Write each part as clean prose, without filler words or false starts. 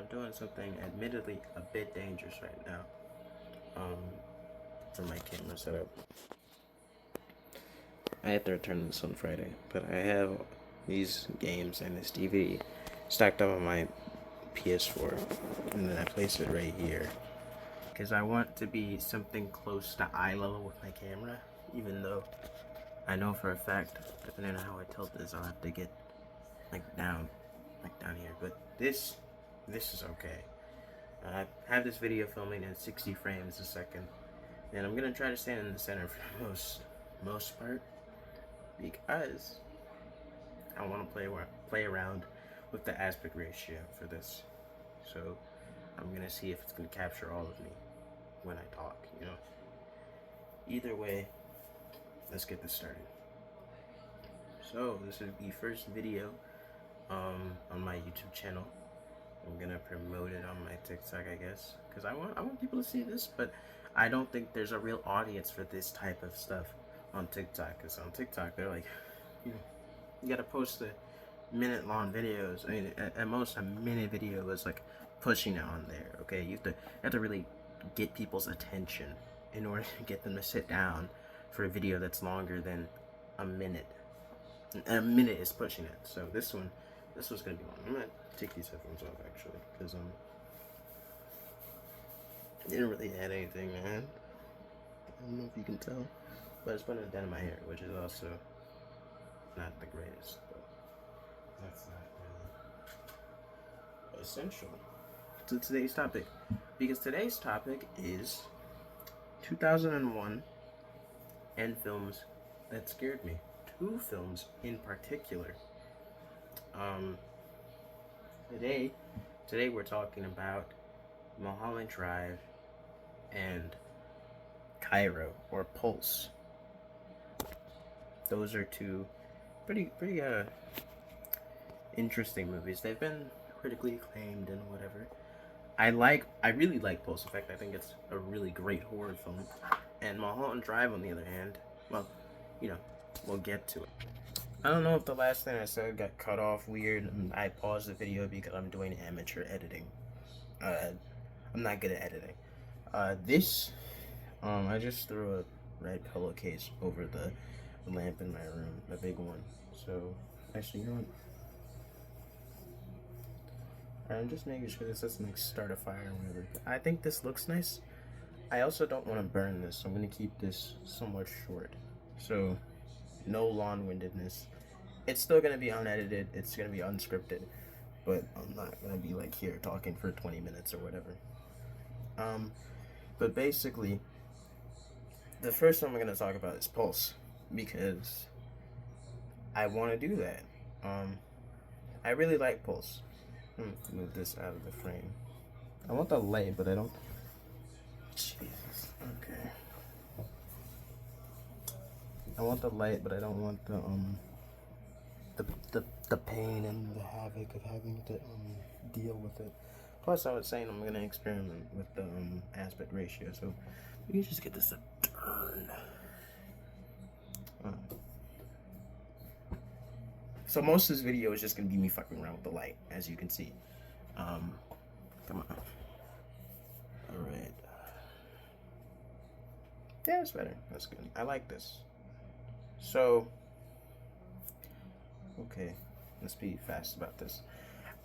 I'm doing something admittedly a bit dangerous right now. For my camera setup. I have to return this on Friday, but I have these games and this DVD stacked up on my PS4, and then I place it right here because I want to be something close to eye level with my camera, even though I know for a fact, depending on how I tilt this, I'll have to get down here. But this is okay. I have this video filming at 60 frames a second, and I'm gonna try to stand in the center for the most part because I want to play around with the aspect ratio for this. So I'm gonna see if it's gonna capture all of me when I talk. Either way, let's get this started. So this is the first video on my YouTube channel. I'm gonna promote it on my TikTok, I guess, because I want people to see this, but I don't think there's a real audience for this type of stuff on TikTok. Because on TikTok, they're like, you gotta post a minute-long videos. I mean, at most a minute video is like pushing it on there. Okay, you have to really get people's attention in order to get them to sit down for a video that's longer than a minute. A minute is pushing it. So this one's gonna be long. I'm gonna take these headphones off actually, because didn't really add anything, man. I don't know if you can tell, but it's putting it down in my hair, which is also not the greatest, but that's not really essential to today's topic, because today's topic is 2001 and films that scared me. Two films in particular. Today we're talking about Mulholland Drive and Kairo, or Pulse. Those are two pretty interesting movies. They've been critically acclaimed and whatever. I really like Pulse. In fact, I think it's a really great horror film. And Mulholland Drive, on the other hand, well, we'll get to it. I don't know if the last thing I said got cut off weird, and I paused the video because I'm doing amateur editing. I'm not good at editing. I just threw a red pillowcase over the lamp in my room, the big one. So, actually, you know what? I'm just making sure this doesn't start a fire or whatever. I think this looks nice. I also don't want to burn this, so I'm going to keep this somewhat short. So, no long-windedness. It's still going to be unedited. It's going to be unscripted. But I'm not going to be here talking for 20 minutes or whatever. But basically, the first one we're going to talk about is Pulse. Because I want to do that. I really like Pulse. I'm going to move this out of the frame. I want the light, but I don't... Jesus. Okay. I want the light, but I don't want the pain and the havoc of having to deal with it. Plus, I was saying I'm gonna experiment with the aspect ratio, so we can just get this to turn. So most of this video is just gonna be me fucking around with the light, as you can see. Come on. All right. Yeah, it's better. That's good. I like this. So, okay, let's be fast about this.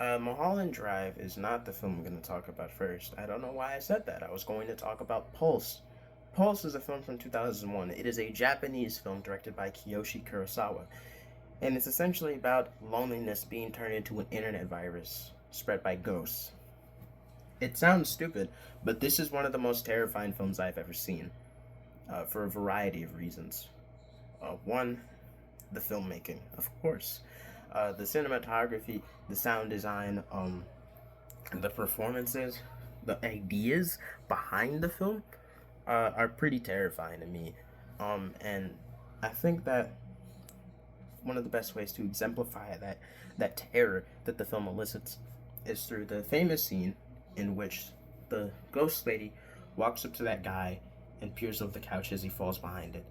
Mulholland Drive is not the film I'm going to talk about first. I don't know why I said that. I was going to talk about Pulse. Pulse is a film from 2001. It is a Japanese film directed by Kiyoshi Kurosawa. And it's essentially about loneliness being turned into an internet virus spread by ghosts. It sounds stupid, but this is one of the most terrifying films I've ever seen. For a variety of reasons. One, the filmmaking, of course. The cinematography, the sound design, the performances, the ideas behind the film are pretty terrifying to me. And I think that one of the best ways to exemplify that terror that the film elicits is through the famous scene in which the ghost lady walks up to that guy and peers over the couch as he falls behind it.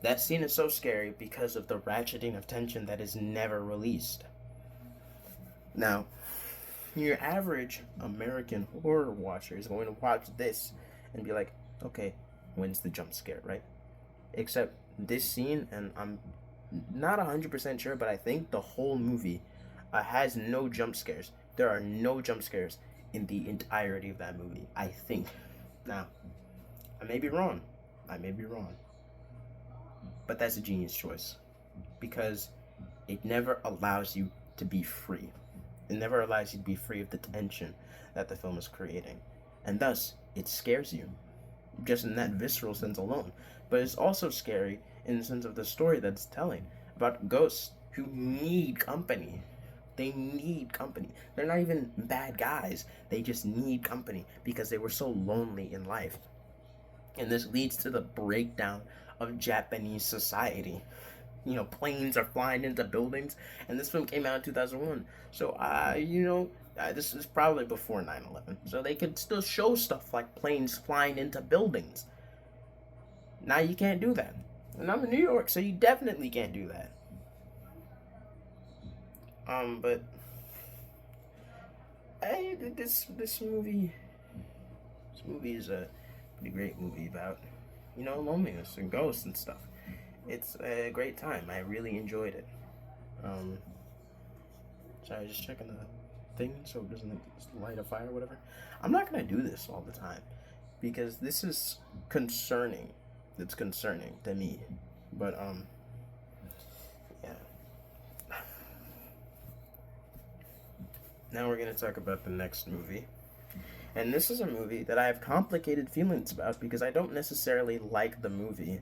That scene is so scary because of the ratcheting of tension that is never released. Now, Your average American horror watcher is going to watch this and be like, okay, when's the jump scare, right? Except this scene, and I'm not 100% sure, but I think the whole movie has no jump scares. There are no jump scares in the entirety of that movie, I think. Now, I may be wrong. I may be wrong. But that's a genius choice. Because it never allows you to be free. It never allows you to be free of the tension that the film is creating. And thus, it scares you. Just in that visceral sense alone. But it's also scary in the sense of the story that it's telling about ghosts who need company. They need company. They're not even bad guys. They just need company because they were so lonely in life. And this leads to the breakdown of Japanese society. Planes are flying into buildings, and this film came out in 2001. So, this is probably before 9/11. So they could still show stuff like planes flying into buildings. Now you can't do that. And I'm in New York, so you definitely can't do that. But this movie is a pretty great movie about, loneliness and ghosts and stuff. It's a great time. I really enjoyed it. Sorry, just checking the thing so it doesn't light a fire or whatever. I'm not gonna do this all the time because this is concerning. It's concerning to me. But yeah. Now we're gonna talk about the next movie. And this is a movie that I have complicated feelings about because I don't necessarily like the movie.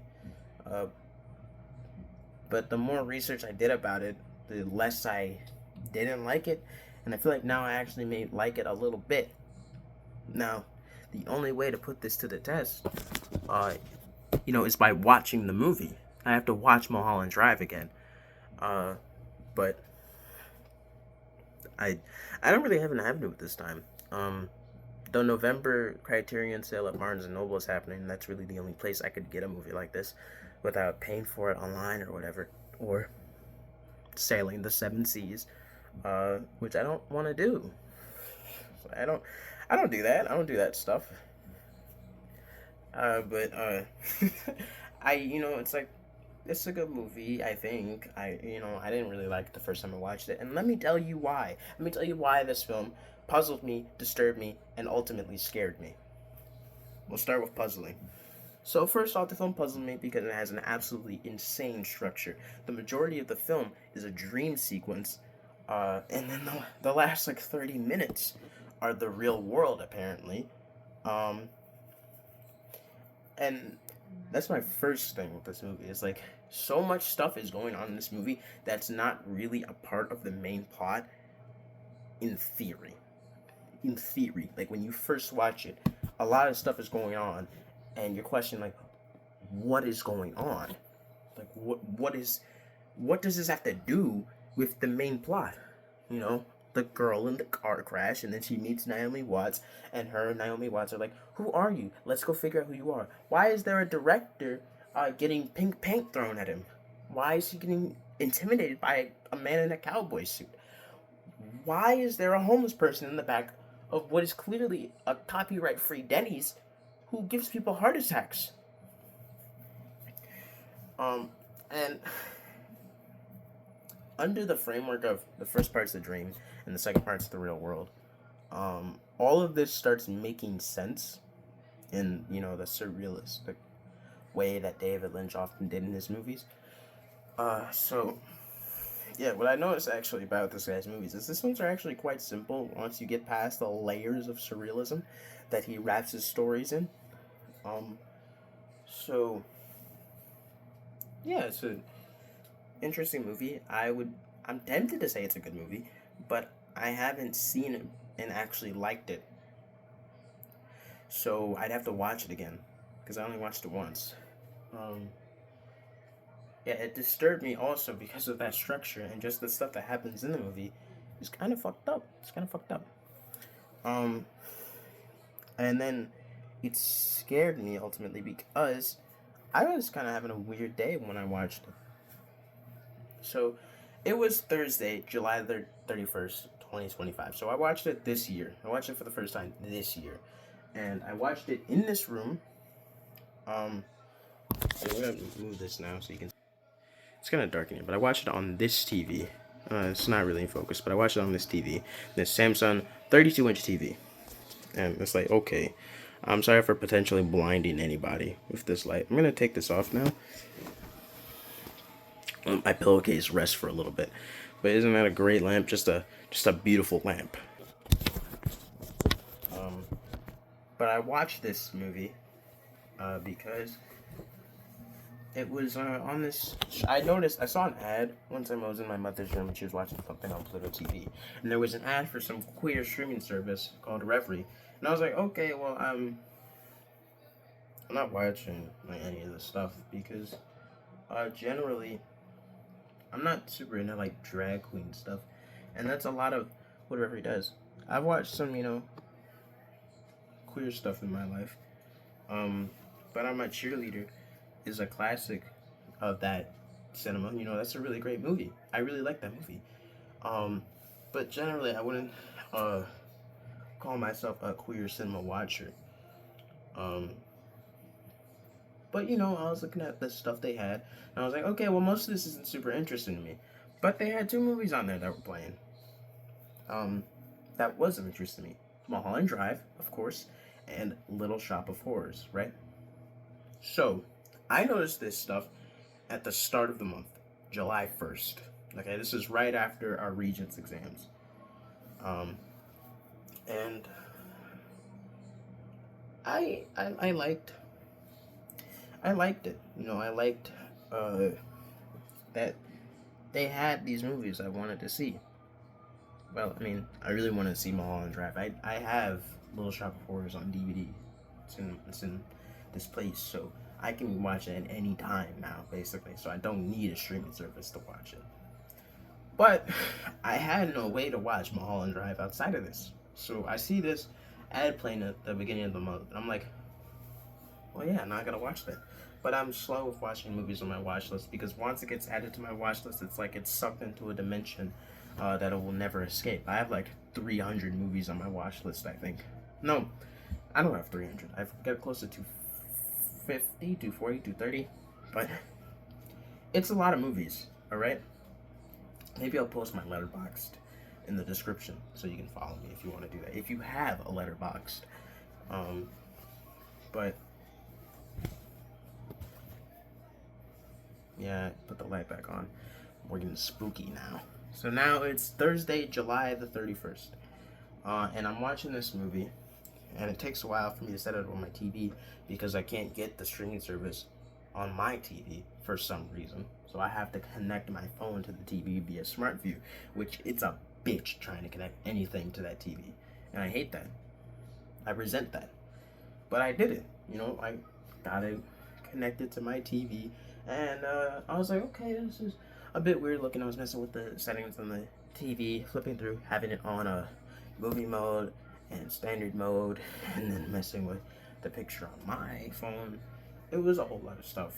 But the more research I did about it, the less I didn't like it. And I feel like now I actually may like it a little bit. Now, the only way to put this to the test, is by watching the movie. I have to watch Mulholland Drive again. But I don't really have an avenue at this time. The November Criterion sale at Barnes & Noble is happening. That's really the only place I could get a movie like this without paying for it online or whatever, or sailing the seven seas, which I don't want to do. So I don't do that. I don't do that stuff. But it's like, it's a good movie. I think I didn't really like it the first time I watched it, and let me tell you why. Let me tell you why this film puzzled me, disturbed me, and ultimately scared me. We'll start with puzzling. So first off, the film puzzled me because it has an absolutely insane structure. The majority of the film is a dream sequence, and then the last 30 minutes are the real world apparently, and that's my first thing with this movie. Is so much stuff is going on in this movie that's not really a part of the main plot. In theory, when you first watch it, a lot of stuff is going on. And you're questioning, what is going on? What does this have to do with the main plot? The girl in the car crash, and then she meets Naomi Watts, and her and Naomi Watts are like, who are you? Let's go figure out who you are. Why is there a director getting pink paint thrown at him? Why is he getting intimidated by a man in a cowboy suit? Why is there a homeless person in the back of what is clearly a copyright-free Denny's who gives people heart attacks? And under the framework of the first part's the dream and the second part's the real world, all of this starts making sense in, the surrealistic way that David Lynch often did in his movies. What I noticed actually about this guy's movies is this ones are actually quite simple once you get past the layers of surrealism that he wraps his stories in. It's an interesting movie. I'm tempted to say it's a good movie, but I haven't seen it and actually liked it. So I'd have to watch it again, because I only watched it once. It disturbed me also because of that structure, and just the stuff that happens in the movie is kind of fucked up. And then it scared me ultimately because I was kind of having a weird day when I watched it. So it was Thursday, July 31st, 2025. So I watched it this year. I watched it for the first time this year. And I watched it in this room. I'm gonna move this now so you can. It's kind of dark in here, but I watched it on this TV. It's not really in focus, but I watched it on this TV, this Samsung 32-inch TV, and it's like, okay, I'm sorry for potentially blinding anybody with this light. I'm gonna take this off now. My pillowcase rests for a little bit, but isn't that a great lamp? Just a beautiful lamp. But I watched this movie because it was on this. I saw an ad one time. I was in my mother's room and she was watching something on Pluto TV, and there was an ad for some queer streaming service called Reverie, and I was like, okay, well, I'm not watching like any of this stuff because generally I'm not super into like drag queen stuff, and that's a lot of what Reverie does. I've watched some, queer stuff in my life, but I'm a cheerleader is a classic of that cinema. That's a really great movie. I really like that movie. But generally, I wouldn't call myself a queer cinema watcher. But I was looking at the stuff they had, and I was like, okay, well, most of this isn't super interesting to me. But they had 2 movies on there that were playing. That was of interest to me. Mulholland Drive, of course, and Little Shop of Horrors, right? So, I noticed this stuff at the start of the month, July 1st. Okay, this is right after our Regents exams. And I liked it. I liked that they had these movies I wanted to see. Well, I mean, I really wanted to see Mulholland Drive. I have Little Shop of Horrors on DVD. It's in this place, so I can watch it at any time now, basically. So I don't need a streaming service to watch it. But I had no way to watch Mulholland Drive outside of this. So I see this ad playing at the beginning of the month, and I'm like, well, yeah, now I gotta watch that. But I'm slow with watching movies on my watch list because once it gets added to my watch list, it's like it's sucked into a dimension that it will never escape. I have like 300 movies on my watch list, I think. No, I don't have 300. I've got close to 250, 240, 230. But it's a lot of movies, alright? Maybe I'll post my Letterboxd in the description so you can follow me if you want to do that. If you have a Letterboxd. But yeah, put the light back on. We're getting spooky now. So now it's Thursday, July the 31st. And I'm watching this movie. And it takes a while for me to set it on my TV because I can't get the streaming service on my TV for some reason. So I have to connect my phone to the TV via SmartView, which it's a bitch trying to connect anything to that TV. And I hate that. I resent that. But I did it. I got it connected to my TV. And I was like, okay, this is a bit weird looking. I was messing with the settings on the TV, flipping through, having it on a movie mode and standard mode, and then messing with the picture on my phone. It was a whole lot of stuff.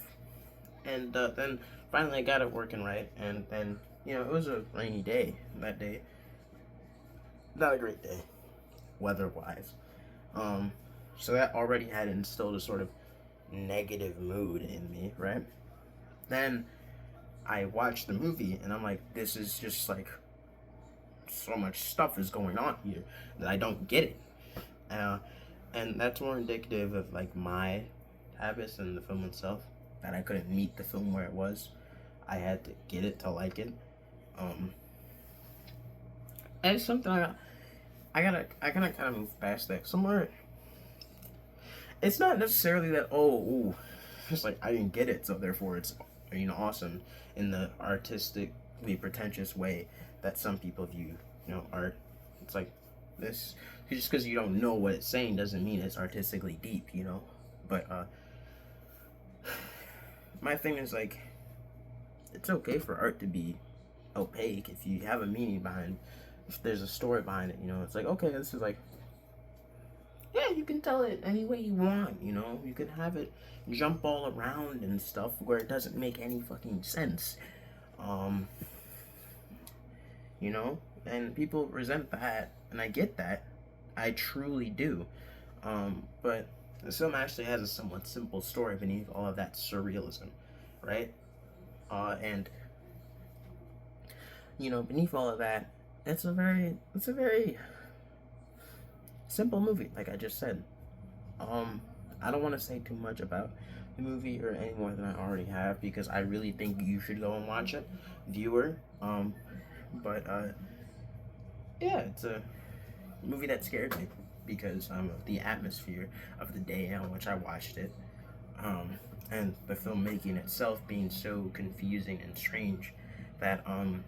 And then finally I got it working right, and then, it was a rainy day that day. Not a great day, weather-wise. So that already had instilled a sort of negative mood in me, right? Then I watched the movie, and I'm like, this is just like, so much stuff is going on here that I don't get it. And that's more indicative of like my habits than the film itself, that I couldn't meet the film where it was. I had to get it to like it. And it's something I gotta kind of move past that. Somewhere, it's not necessarily that, it's like I didn't get it, so therefore it's awesome in the artistically pretentious way that some people view art. It's like this, just because you don't know what it's saying doesn't mean it's artistically deep, but my thing is like, it's okay for art to be opaque if you have a meaning behind, if there's a story behind it. It's like, okay, this is like, yeah, you can tell it any way you want. You can have it jump all around and stuff where it doesn't make any fucking sense. and people resent that, and I get that. I truly do. But this film actually has a somewhat simple story beneath all of that surrealism, right? And beneath all of that, it's a very simple movie, like I just said. I don't want to say too much about the movie or any more than I already have because I really think you should go and watch it, viewer. But yeah, it's a movie that scared me because of the atmosphere of the day on which I watched it, and the filmmaking itself being so confusing and strange that I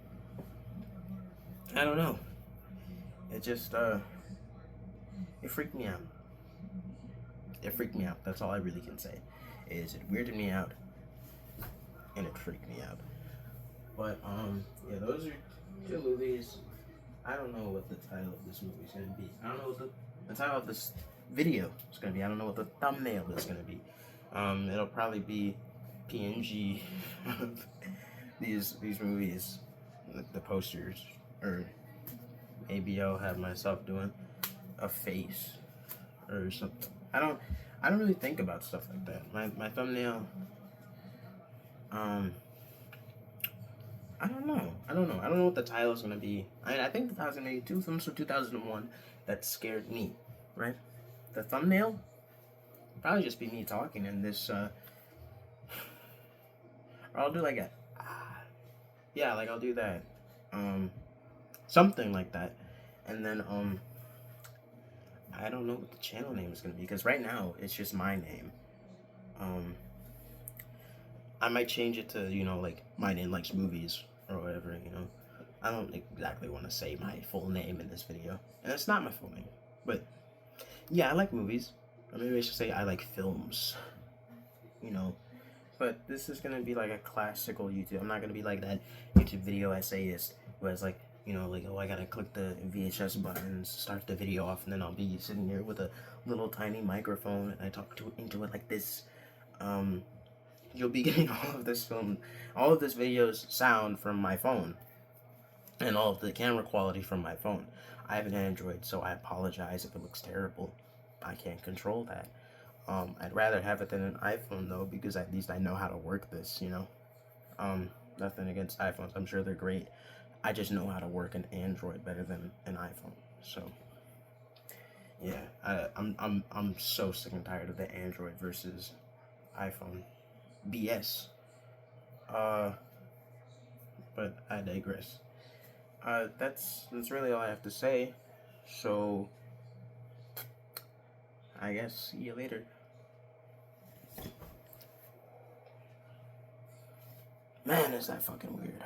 don't know. It just it freaked me out. It freaked me out. That's all I really can say. Is it weirded me out and it freaked me out. But yeah, those are two movies. I don't know what the title of this movie is gonna be. I don't know what the title of this video is gonna be. I don't know what the thumbnail is gonna be. It'll probably be PNG of these movies, the posters, or maybe I'll have myself doing a face or something. I don't really think about stuff like that. My thumbnail, um, I don't know. I don't know. I don't know what the title is gonna be. I think the title's gonna be two films from 2001 that scared me, right? The thumbnail probably just be me talking in this. Or I'll do like a, yeah, like I'll do that, um, something like that, and then I don't know what the channel name is gonna be because right now it's just my name. Um, I might change it to like my name likes movies or whatever. I don't exactly want to say my full name in this video, and it's not my full name, but yeah, I like movies. Or maybe I should say I like films. You know, but this is gonna be like a classical YouTube. I'm not gonna be like that YouTube video essayist where it's like like, oh, I gotta click the VHS buttons, start the video off, and then I'll be sitting here with a little tiny microphone and I talk into it like this. You'll be getting all of this video's sound from my phone, and all of the camera quality from my phone. I have an Android, so I apologize if it looks terrible. I can't control that. I'd rather have it than an iPhone though, because at least I know how to work this. Nothing against iPhones. I'm sure they're great. I just know how to work an Android better than an iPhone. So yeah, I'm so sick and tired of the Android versus iPhone BS. Uh, but I digress. That's really all I have to say. So I guess see you later. Man, is that fucking weird.